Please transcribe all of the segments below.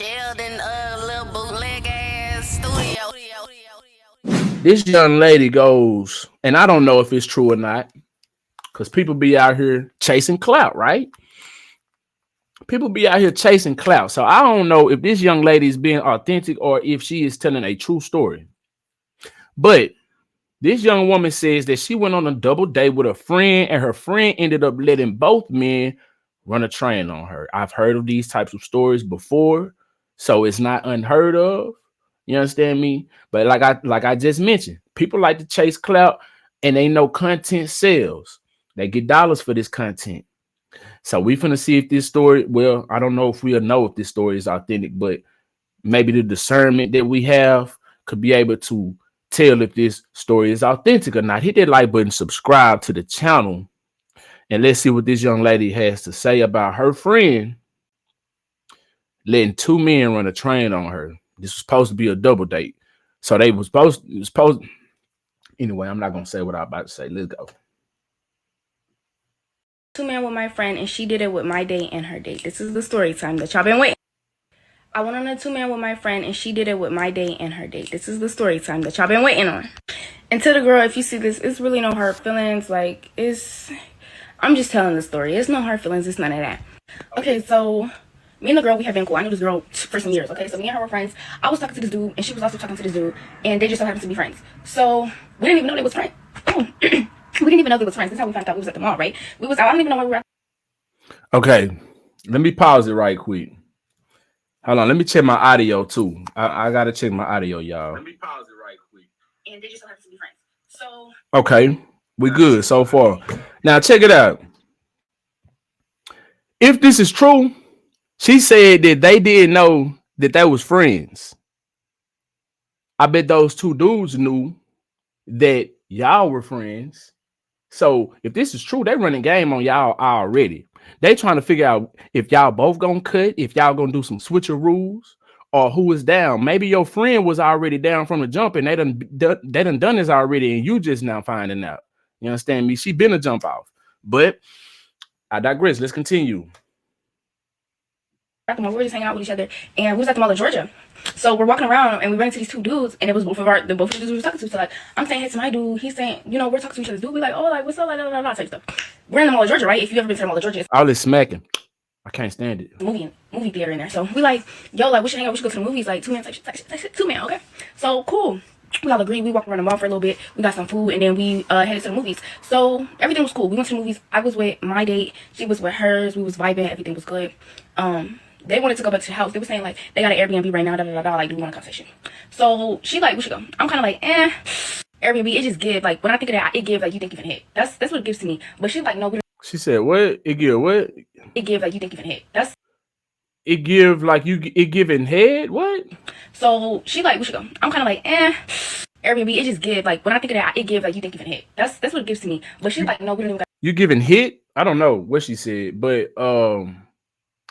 Sheldon, little bootleg ass studio. This young lady goes, and I don't know if it's true or not, because people be out here chasing clout, right? People be out here chasing clout. So I don't know if this young lady is being authentic or if she is telling a true story. But this young woman says that she went on a double date with a friend, and her friend ended up letting both men run a train on her. I've heard of these types of stories before, so it's not unheard of. You understand me? But like I just mentioned, people like to chase clout, and they know content sells. They get dollars for this content. So we finna see if this story. Well, I don't know if we'll know if this story is authentic, but maybe the discernment that we have could be able to tell if this story is authentic or not. Hit that like button, subscribe to the channel, and let's see what this young lady has to say about her friend letting two men run a train on her. This was supposed to be a double date. So they was supposed. Anyway, I'm not gonna say what I'm about to say. Let's go. Two men with my friend, and she did it with my date and her date. This is the story time that y'all been waiting. I went on a 2-man with my friend, and she did it with my date and her date. This is the story time that y'all been waiting on. And to the girl, if you see this, it's really no hard feelings. Like, I'm just telling the story. It's no hard feelings. It's none of that. Okay, so me and the girl, we have been cool. I knew this girl for some years, okay? So me and her were friends. I was talking to this dude, and she was also talking to this dude, and they just so happened to be friends. So we didn't even know they was friends. Oh. We didn't even know they was friends. That's how we found out. We was at the mall, right? We was out. I don't even know where we were at. Okay, let me pause it right quick. Hold on, let me check my audio too. I gotta check my audio, y'all. Let me pause it right quick. And they just so happened to be friends. So okay, we good so far. Now check it out. If this is true, she said that they didn't know that they was friends. I bet those two dudes knew that y'all were friends. So if this is true, they running game on y'all already. They trying to figure out if y'all both gonna cut, if y'all gonna do some switcher rules, or who is down. Maybe your friend was already down from the jump, and they done this already, and you just now finding out. You understand me? She been a jump off, but I digress. Let's continue. We were just hanging out with each other, and we was at the mall in Georgia. So we're walking around, and we ran into these two dudes, and it was both of the dudes we were talking to. So like, I'm saying hey to my dude, he's saying, you know, we're talking to each other's dude. We like, oh, like what's up, like that type stuff. We're in the mall of Georgia, right? If you ever been to the mall of Georgia, it's all this smacking. I can't stand it. Movie theater in there. So we like, yo, like we should hang out. We should go to the movies. Like 2 man, like 2 man, okay? So cool. We all agreed. We walked around the mall for a little bit. We got some food, and then we headed to the movies. So everything was cool. We went to the movies. I was with my date. She was with hers. We was vibing. Everything was good. They wanted to go back to the house. They were saying like they got an Airbnb right now. Like, do we want a conversation? So she like, we should go. I'm kind of like, Airbnb. It just give like when I think of that, it gives like you think you can hit. That's what it gives to me. But she's like, no. She said, what? It give what? It give like you think you can hit. That's it give like you it giving head. What? So she like, we should go. I'm kind of like, Airbnb. It just give like when I think of that, it give like you think you can hit. That's what it gives to me. But she's like, no, we don't even got. You giving hit? I don't know what she said, but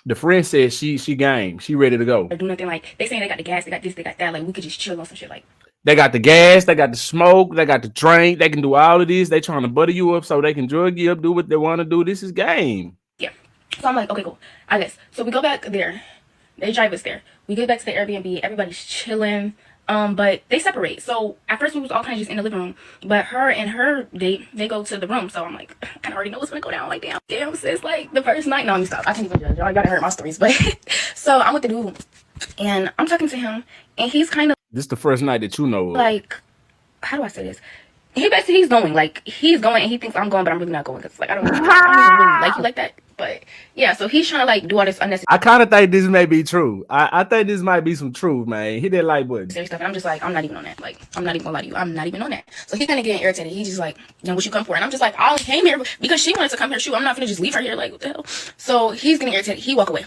the friend said she game. She ready to go. Or do nothing. Like they saying they got the gas, they got this, they got that. Like we could just chill on some shit. Like they got the gas, they got the smoke, they got the drink. They can do all of this. They trying to butter you up so they can drug you up, do what they want to do. This is game. Yeah. So I'm like, okay, cool. I guess. So we go back there. They drive us there. We get back to the Airbnb. Everybody's chilling. But they separate. So at first we was all kind of just in the living room. But her and her date, they go to the room. So I'm like, I kind of already know what's gonna go down. Like, damn, sis, like the first night. No, let me stop. I can't even judge. Y'all gotta hurt my stories. But so I'm with the dude, and I'm talking to him, and he's kind of. This is the first night that you know of. Like, how do I say this? He's going. Like he's going, and he thinks I'm going, but I'm really not going because like I don't even really like you like that. But yeah, so he's trying to like do all this unnecessary. I kind of think this may be true. I think this might be some truth, man. Hit that like button. Stuff, and I'm just like, I'm not even on that. Like, I'm not even gonna lie to you. I'm not even on that. So he's kind of getting irritated. He's just like, you know, what you come for? And I'm just like, I only came here because she wanted to come here. Shoot, I'm not gonna just leave her here. Like, what the hell? So he's getting irritated. He walk away.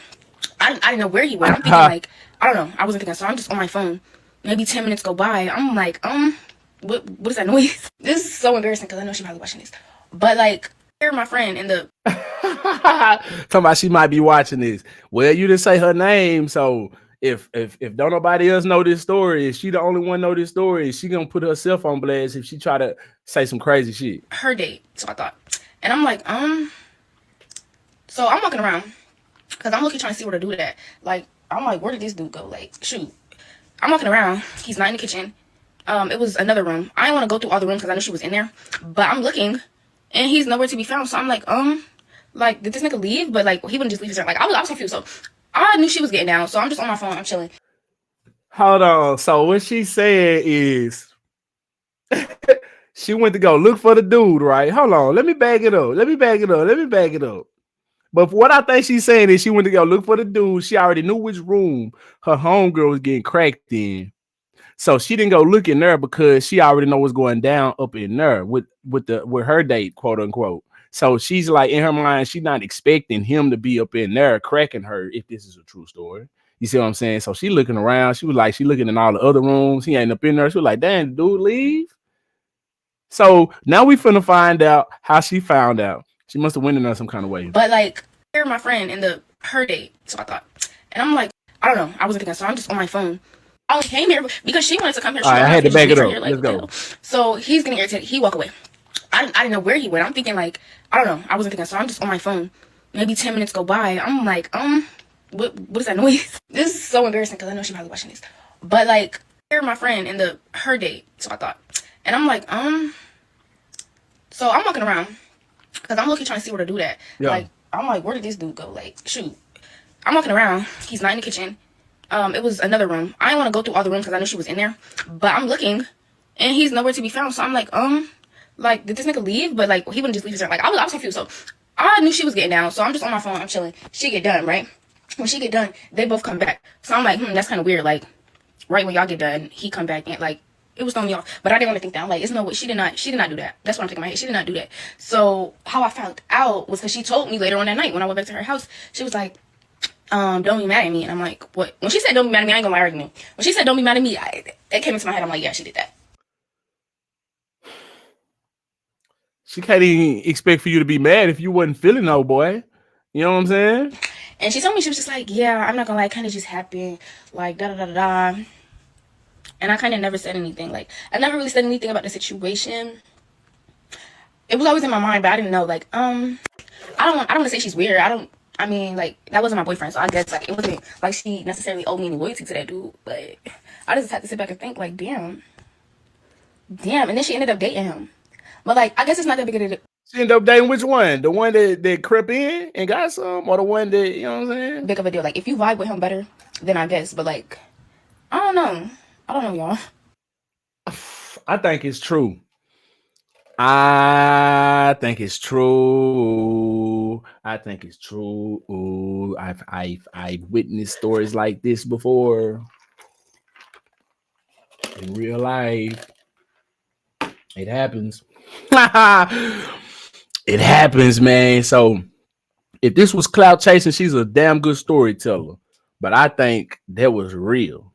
I didn't know where he went. I'm thinking like, I don't know. I wasn't thinking. So I'm just on my phone. Maybe 10 minutes go by. I'm like, what is that noise? This is so embarrassing because I know she's probably watching this. But like, hear my friend in the talking about she might be watching this. Well, you didn't say her name, so if don't nobody else know this story, if she the only one know this story, she gonna put herself on blast if she try to say some crazy shit. Her date, so I thought, and I'm like, so I'm walking around, because I'm looking trying to see where to do that. Like, I'm like, where did this dude go? Like, shoot. I'm walking around. He's not in the kitchen. It was another room. I didn't want to go through all the rooms because I knew she was in there. But I'm looking, and he's nowhere to be found. So I'm like, did this nigga leave? But, like, he wouldn't just leave his room. Like, I was confused. So I knew she was getting down. So I'm just on my phone. I'm chilling. Hold on. So what she said is she went to go look for the dude, right? Hold on. Let me back it up. But what I think she's saying is she went to go look for the dude. She already knew which room her homegirl was getting cracked in. So she didn't go look in there because she already know what's going down up in there with her date, quote unquote. So she's like, in her mind, she's not expecting him to be up in there cracking her, if this is a true story. You see what I'm saying? So she looking around. She looking in all the other rooms. He ain't up in there. She was like, damn, dude, leave. So now we finna find out how she found out. She must have went in there some kind of way. But, like, here my friend in her date. So I thought. And I'm like, I don't know. I wasn't thinking. So I'm just on my phone. I only came here because she wanted to come here. I had to back it up. Here, like, let's go. So he's getting irritated. He walk away. I didn't know where he went. I'm thinking, like, I don't know. I wasn't thinking. So I'm just on my phone. Maybe 10 minutes go by. I'm like, what is that noise? This is so embarrassing because I know she's probably watching this. But, like, here my friend in her date. So I thought. And I'm like, so I'm walking around because I'm looking trying to see where to do that. Yeah. Like, I'm like, where did this dude go? Like, shoot. I'm walking around. He's not in the kitchen. It was another room. I didn't want to go through all the rooms because I knew she was in there. But I'm looking, and he's nowhere to be found. So I'm like, did this nigga leave? But, like, he wouldn't just leave his room. Like, I was confused. So I knew she was getting down. So I'm just on my phone. I'm chilling. She get done, right? When she get done, they both come back. So I'm like, that's kind of weird. Like, right when y'all get done, he come back and, like, it was throwing me off. But I didn't want to think that. I'm like, it's no way. She did not do that. That's what I'm thinking in my head. She did not do that. So how I found out was because she told me later on that night when I went back to her house. She was like, don't be mad at me. And I'm like, what? When she said don't be mad at me, I ain't gonna lie, argument. When she said don't be mad at me, it came into my head. I'm like, yeah, she did that. She can't even expect for you to be mad if you wasn't feeling no boy. You know what I'm saying? And she told me, she was just like, yeah, I'm not gonna lie, it kind of just happened. Like, da-da-da-da-da. And I kind of never said anything. Like, I never really said anything about the situation. It was always in my mind, but I didn't know. Like, I don't want to say she's weird. I mean, like, that wasn't my boyfriend. So I guess, like, it wasn't like she necessarily owed me any loyalty to that dude. But I just had to sit back and think, like, damn. And then she ended up dating him. But, like, I guess it's not that big of a deal. She ended up dating which one? The one that crept in and got some? Or the one that, you know what I'm saying? Big of a deal. Like, if you vibe with him better, then I guess. But, like, I don't know, y'all. I think it's true. I think it's true. I've witnessed stories like this before in real life. It happens. It happens, man. So if this was clout chasing, she's a damn good storyteller. But I think that was real.